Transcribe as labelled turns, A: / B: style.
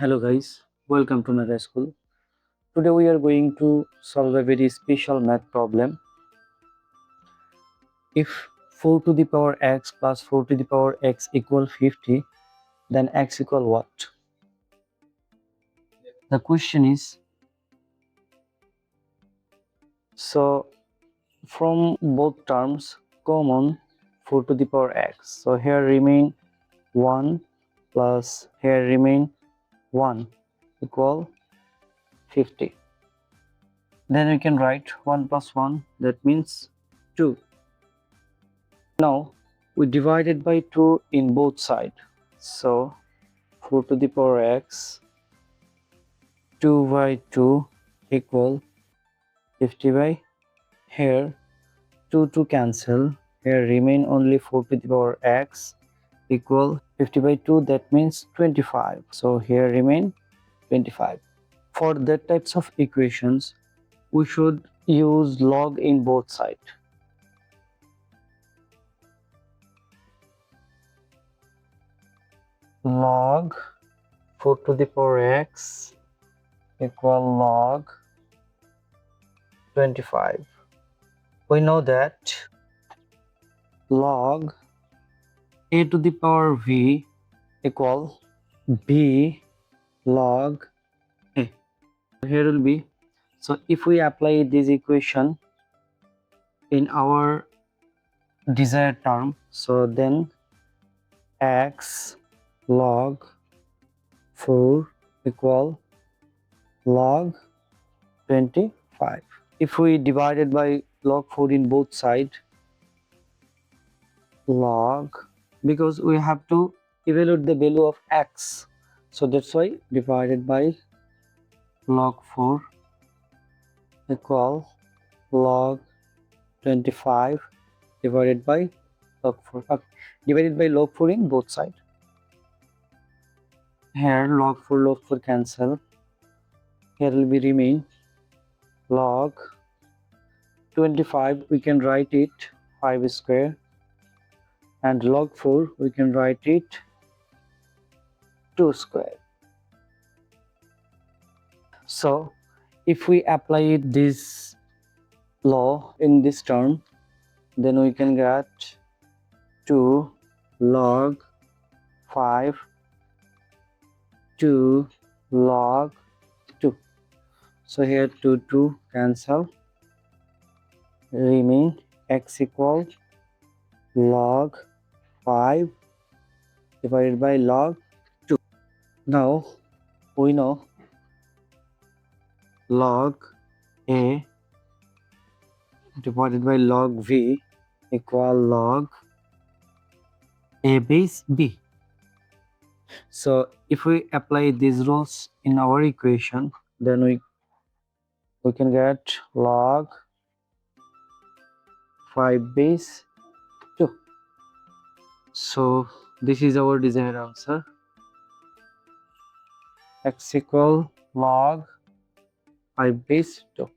A: Hello guys, welcome to Meka School. Today we are going to solve a very special math problem. If 4 to the power x plus 4 to the power x equal 50, then x equal what? The question is, so from both terms common 4 to the power x. So here remain 1 plus here remain 1 equal 50. Then we can write 1 plus 1, that means 2. Now we divided by 2 in both sides. So 4 to the power x 2 by 2 equal 50 by here 2 cancel. Here remain only 4 to the power x equal 50 by 2, that means 25. So here remain 25. For that types of equations we should use log in both sides. Log 4 to the power x equal log 25. We know that log a to the power v equal b log a. Here will be, so if we apply this equation in our desired term, so then x log 4 equal log 25. If we divided by log 4 in both sides, log, because we have to evaluate the value of x, so that's why divided by log 4 equal log 25 divided by log 4. Divided by log 4 in both sides. Here log 4 cancel. Here will be remain log 25, we can write it 5 square, and log 4 we can write it 2 square. So if we apply this law in this term, then we can get 2 log 5 2 log 2. So here 2 cancel, remain x equal log 5 divided by log 2. Now we know log a divided by log v equal log a base b. So if we apply these rules in our equation, then we can get log 5 base 2. So this is our desired answer, x equal log 5 base 2.